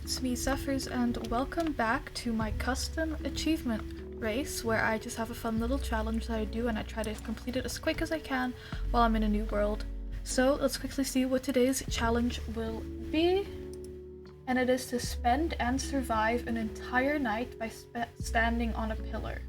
it's me Zephyrs and welcome back to my custom achievement race where I just have a fun little challenge that I do and I try to complete it as quick as I can while I'm in a new world. So let's quickly see what today's challenge will be. And it is to spend and survive an entire night by standing on a pillar.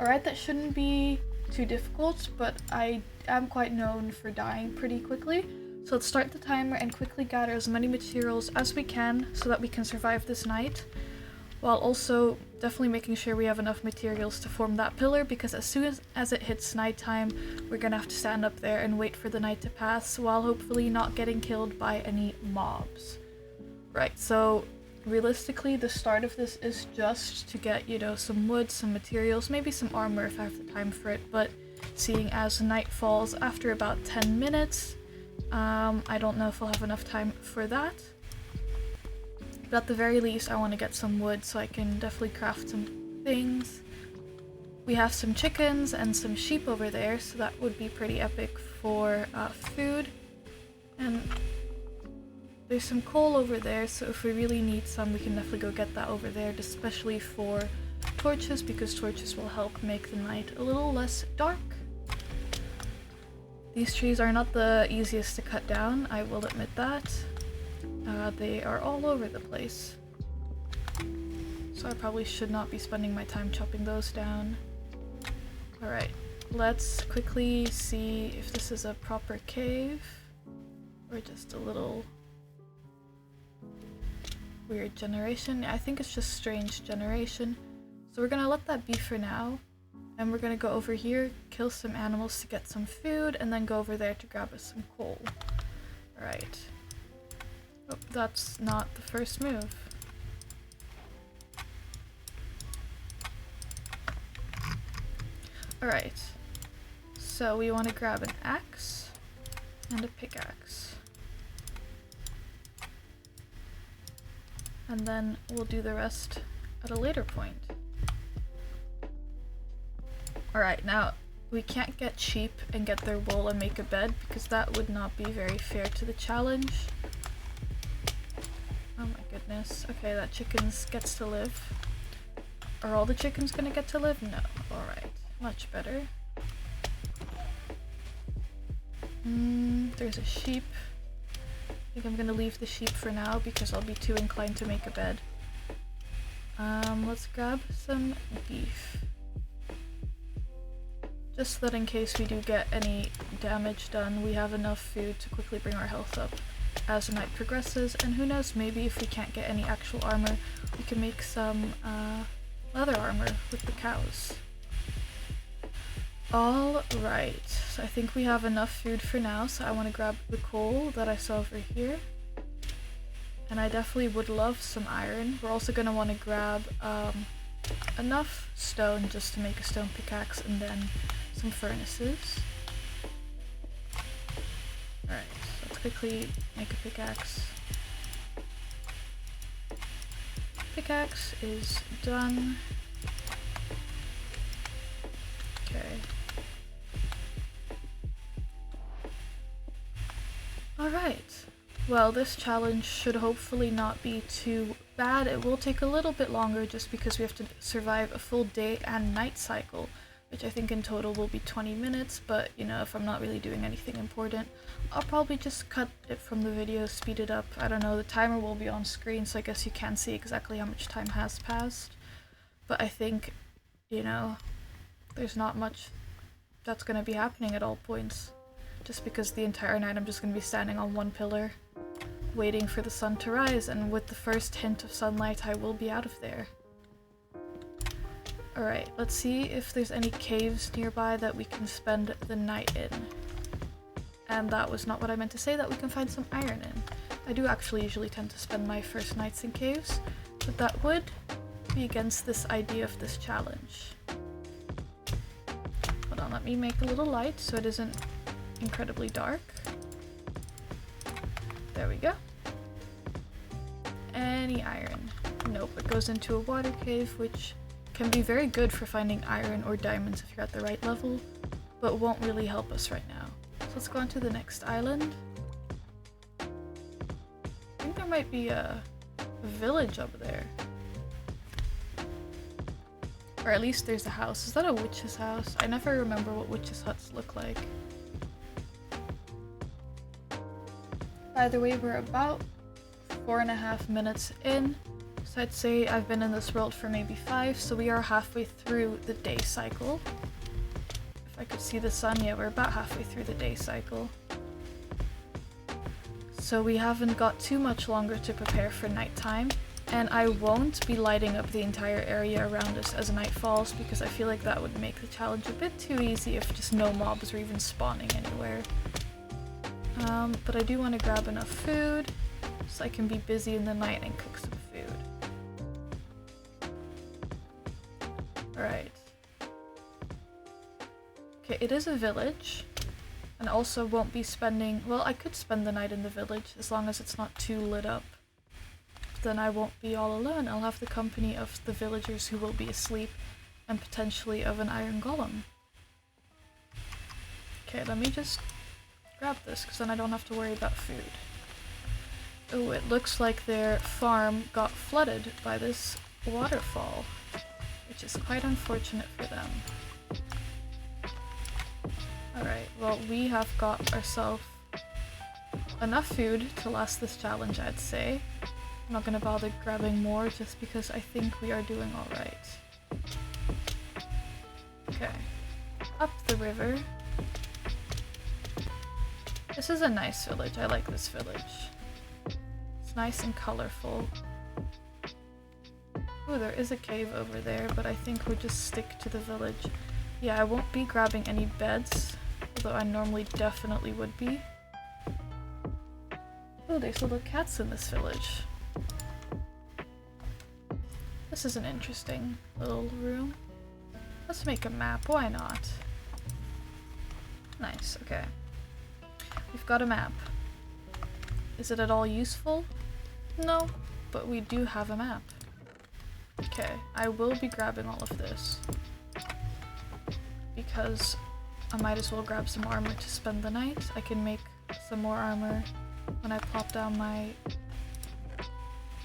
Alright, that shouldn't be too difficult, but I am quite known for dying pretty quickly. So let's start the timer and quickly gather as many materials as we can so that we can survive this night, while also definitely making sure we have enough materials to form that pillar, because as soon as it hits nighttime, we're gonna have to stand up there and wait for the night to pass while hopefully not getting killed by any mobs. Right, so realistically the start of this is just to get, you know, some wood, some materials, maybe some armor if I have the time for it, but seeing as night falls after about 10 minutes, I don't know if I'll have enough time for that. But at the very least I want to get some wood so I can definitely craft some things. We have some chickens and some sheep over there, so that would be pretty epic for food. And there's some coal over there, so if we really need some we can definitely go get that over there, especially for torches, because torches will help make the night a little less dark. These trees are not the easiest to cut down, I will admit that. They are all over the place. So I probably should not be spending my time chopping those down. Alright, let's quickly see if this is a proper cave or just a little weird generation. I think it's just strange generation. So we're gonna let that be for now. And we're gonna go over here, kill some animals to get some food, and then go over there to grab us some coal. Alright. Oh, that's not the first move. Alright. So we want to grab an axe and a pickaxe. And then we'll do the rest at a later point. Alright, now we can't get sheep and get their wool and make a bed because that would not be very fair to the challenge. Oh my goodness. Okay, that chicken gets to live. Are all the chickens gonna get to live? No. Alright, much better. There's a sheep. I think I'm gonna leave the sheep for now because I'll be too inclined to make a bed. Let's grab some beef. Just so that in case we do get any damage done, we have enough food to quickly bring our health up as the night progresses. And who knows, maybe if we can't get any actual armor, we can make some leather armor with the cows. Alright, so I think we have enough food for now, so I want to grab the coal that I saw over here. And I definitely would love some iron. We're also going to want to grab enough stone just to make a stone pickaxe, and then some furnaces. Alright, let's quickly make a pickaxe. Pickaxe is done. Okay. Alright. Well, this challenge should hopefully not be too bad. It will take a little bit longer just because we have to survive a full day and night cycle, which I think in total will be 20 minutes, but you know, if I'm not really doing anything important, I'll probably just cut it from the video, speed it up. I don't know, the timer will be on screen, so I guess you can see exactly how much time has passed. But I think, you know, there's not much that's gonna be happening at all points, just because the entire night I'm just gonna be standing on one pillar waiting for the sun to rise, and with the first hint of sunlight I will be out of there. Alright, let's see if there's any caves nearby that we can spend the night in. And that was not what I meant to say, that we can find some iron in. I do actually usually tend to spend my first nights in caves, but that would be against this idea of this challenge. Hold on, let me make a little light so it isn't incredibly dark. There we go. Any iron? Nope, it goes into a water cave, which can be very good for finding iron or diamonds if you're at the right level, but won't really help us right now. So let's go on to the next island. I think there might be a a village over there. Or at least there's a house. Is that a witch's house? I never remember what witches' huts look like. By the way, we're about 4.5 minutes in. So I'd say I've been in this world for maybe 5, so we are halfway through the day cycle. If I could see the sun, yeah, we're about halfway through the day cycle. So we haven't got too much longer to prepare for nighttime, and I won't be lighting up the entire area around us as night falls because I feel like that would make the challenge a bit too easy if just no mobs are even spawning anywhere. But I do want to grab enough food so I can be busy in the night and cook some food. Alright. Okay, it is a village. And also won't be spending, well, I could spend the night in the village as long as it's not too lit up. But then I won't be all alone. I'll have the company of the villagers who will be asleep and potentially of an iron golem. Okay, let me just grab this because then I don't have to worry about food. Oh, it looks like their farm got flooded by this waterfall, which is quite unfortunate for them. Alright, well, we have got ourselves enough food to last this challenge, I'd say. I'm not gonna bother grabbing more just because I think we are doing alright. Okay, up the river. This is a nice village, I like this village. It's nice and colorful. Oh, there is a cave over there, but I think we'll just stick to the village. Yeah, I won't be grabbing any beds, although I normally definitely would be. Oh, there's little cats in this village. This is an interesting little room. Let's make a map, why not? Nice, okay. We've got a map. Is it at all useful? No, but we do have a map. Okay, I will be grabbing all of this. Because I might as well grab some armor to spend the night. I can make some more armor when I plop down my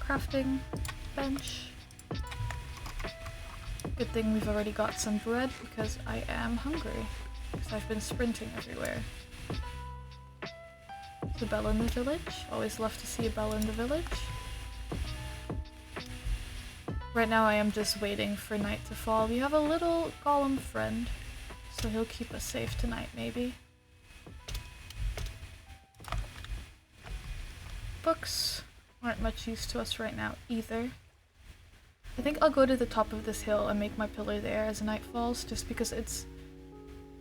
crafting bench. Good thing we've already got some bread because I am hungry. Because I've been sprinting everywhere. There's a bell in the village. Always love to see a bell in the village. Right now I am just waiting for night to fall. We have a little golem friend. So he'll keep us safe tonight, maybe. Books aren't much use to us right now either. I think I'll go to the top of this hill and make my pillar there as night falls, just because it's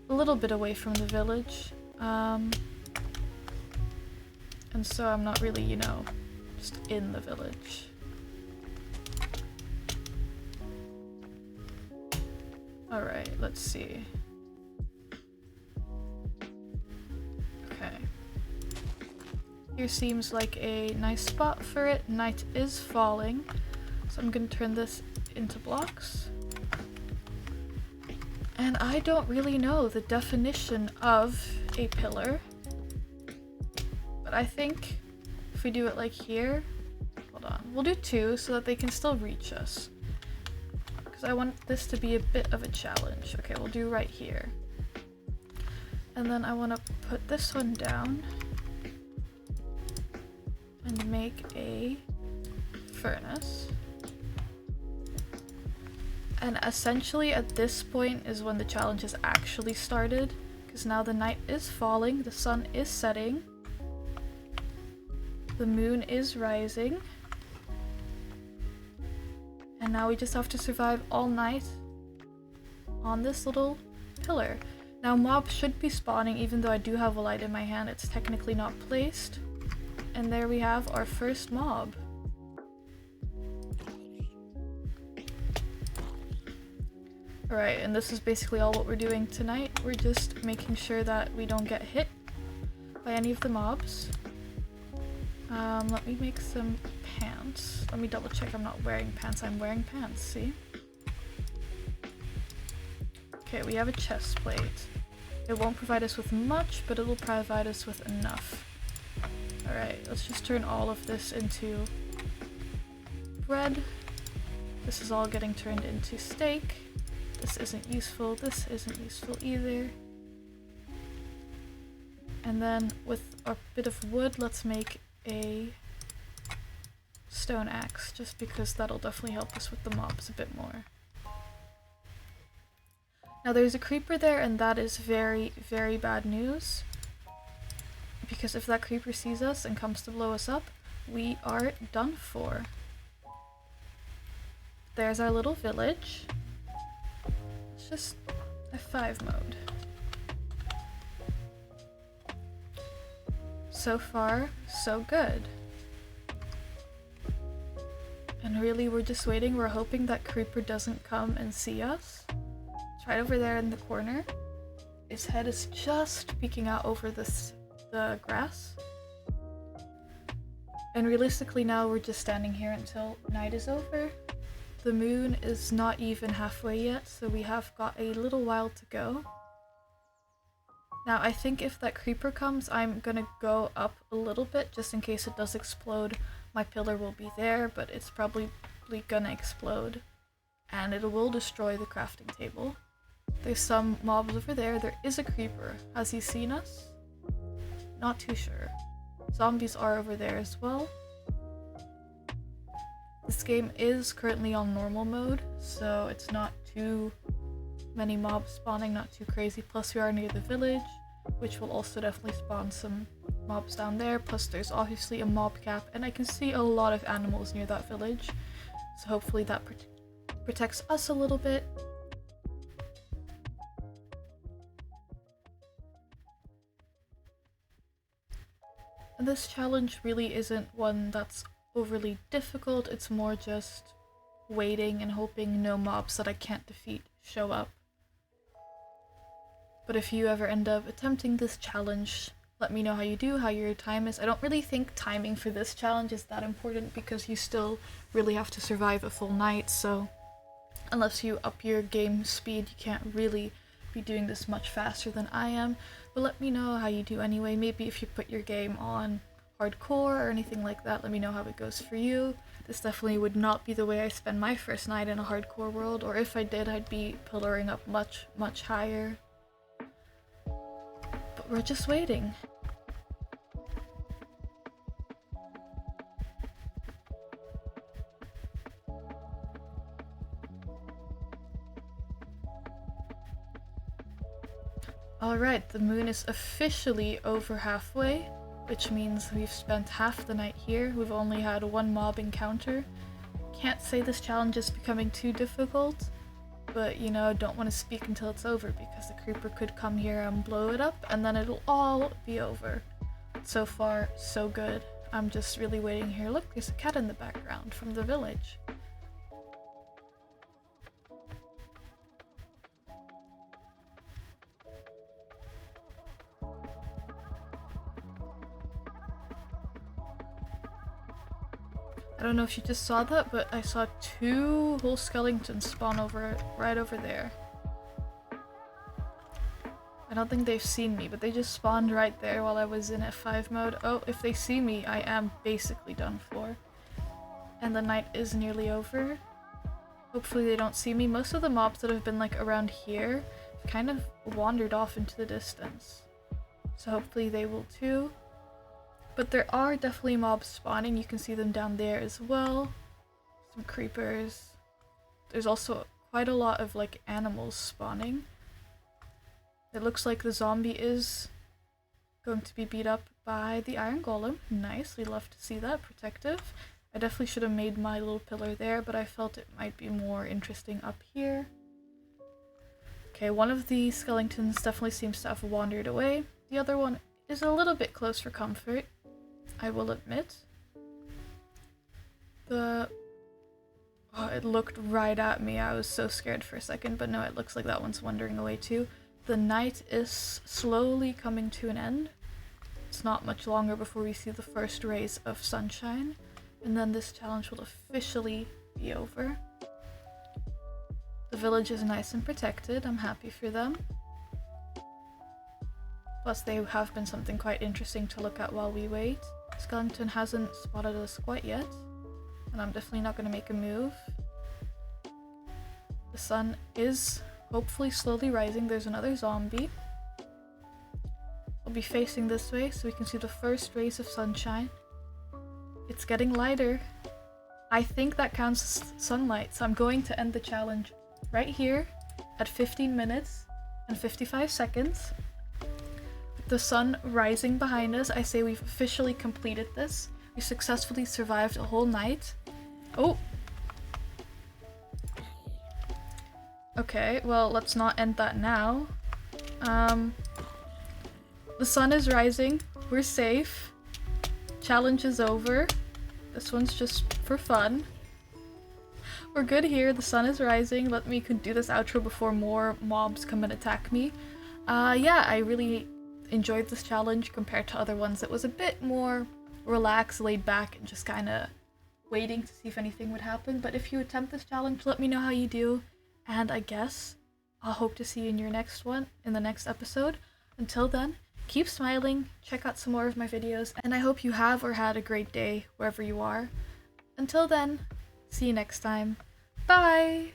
a little bit away from the village. And so I'm not really, you know, just in the village. Alright, let's see. Here seems like a nice spot for it. Night is falling, so I'm gonna turn this into blocks. And I don't really know the definition of a pillar, but I think if we do it like here, hold on, we'll do 2 so that they can still reach us. Because I want this to be a bit of a challenge. Okay, we'll do right here. And then I want to put this one down. And make a furnace. And essentially at this point is when the challenge has actually started, because now the night is falling, the sun is setting, the moon is rising, and now we just have to survive all night on this little pillar. Now mobs should be spawning even though I do have a light in my hand, it's technically not placed. And there we have our first mob. Alright, and this is basically all what we're doing tonight. We're just making sure that we don't get hit by any of the mobs. Let me make some pants. Let me double check I'm not wearing pants. I'm wearing pants, see? Okay, we have a chest plate. It won't provide us with much, but it will provide us with enough. Alright, let's just turn all of this into bread. This is all getting turned into steak. This isn't useful, this isn't useful either. And then with a bit of wood, let's make a stone axe, just because that'll definitely help us with the mobs a bit more. Now there's a creeper there, and that is very, very bad news. Because if that creeper sees us and comes to blow us up, we are done for. There's our little village. It's just F5 mode. So far, so good. And really, we're just waiting. We're hoping that creeper doesn't come and see us. It's right over there in the corner. His head is just peeking out over the grass. And realistically now, we're just standing here until night is over. The moon is not even halfway yet, so we have got a little while to go. Now, I think if that creeper comes, I'm gonna go up a little bit, just in case it does explode. My pillar will be there, but it's probably gonna explode. And it will destroy the crafting table. There's some mobs over there. There is a creeper. Has he seen us? Not too sure. Zombies are over there as well. This game is currently on normal mode, so it's not too many mobs spawning, not too crazy. Plus we are near the village, which will also definitely spawn some mobs down there. Plus there's obviously a mob cap, and I can see a lot of animals near that village. So hopefully that protects us a little bit. And this challenge really isn't one that's overly difficult, it's more just waiting and hoping no mobs that I can't defeat show up. But if you ever end up attempting this challenge, let me know how you do, how your time is. I don't really think timing for this challenge is that important because you still really have to survive a full night, so unless you up your game speed, you can't really be doing this much faster than I am. But let me know how you do anyway. Maybe if you put your game on hardcore or anything like that, let me know how it goes for you. This definitely would not be the way I spend my first night in a hardcore world, or if I did, I'd be pillaring up much, much higher. But we're just waiting. Alright, the moon is officially over halfway, which means we've spent half the night here. We've only had one mob encounter. Can't say this challenge is becoming too difficult, but you know, don't want to speak until it's over because the creeper could come here and blow it up and then it'll all be over. So far, so good. I'm just really waiting here. Look, there's a cat in the background from the village. I don't know if you just saw that, but I saw two whole skeletons spawn right over there. I don't think they've seen me, but they just spawned right there while I was in F5 mode. Oh, if they see me, I am basically done for. And the night is nearly over. Hopefully they don't see me. Most of the mobs that have been like around here have kind of wandered off into the distance. So hopefully they will too. But there are definitely mobs spawning. You can see them down there as well. Some creepers. There's also quite a lot of like animals spawning. It looks like the zombie is going to be beat up by the iron golem. Nice, we love to see that. Protective. I definitely should have made my little pillar there, but I felt it might be more interesting up here. Okay, one of the skeletons definitely seems to have wandered away. The other one is a little bit close for comfort, I will admit. Oh, it looked right at me. I was so scared for a second, but no, it looks like that one's wandering away too. The night is slowly coming to an end. It's not much longer before we see the first rays of sunshine, and then this challenge will officially be over. The village is nice and protected. I'm happy for them. Plus they have been something quite interesting to look at while we wait. Skeleton hasn't spotted us quite yet. and I'm definitely not going to make a move. The sun is hopefully slowly rising. There's another zombie. I'll be facing this way so we can see the first rays of sunshine. It's getting lighter. I think that counts as sunlight, so I'm going to end the challenge right here at 15 minutes and 55 seconds. With the sun rising behind us, I say we've officially completed this. We successfully survived a whole night. Oh! Okay, well, let's not end that now. The sun is rising. We're safe. Challenge is over. This one's just for fun. We're good here. The sun is rising. Let me do this outro before more mobs come and attack me. Yeah, I really enjoyed this challenge compared to other ones. It was a bit more relaxed, laid back, and just kind of waiting to see if anything would happen. But if you attempt this challenge, let me know how you do. And I guess I'll hope to see you in your next one, in the next episode. Until then, keep smiling, check out some more of my videos, and I hope you have or had a great day wherever you are. Until then, see you next time. Bye!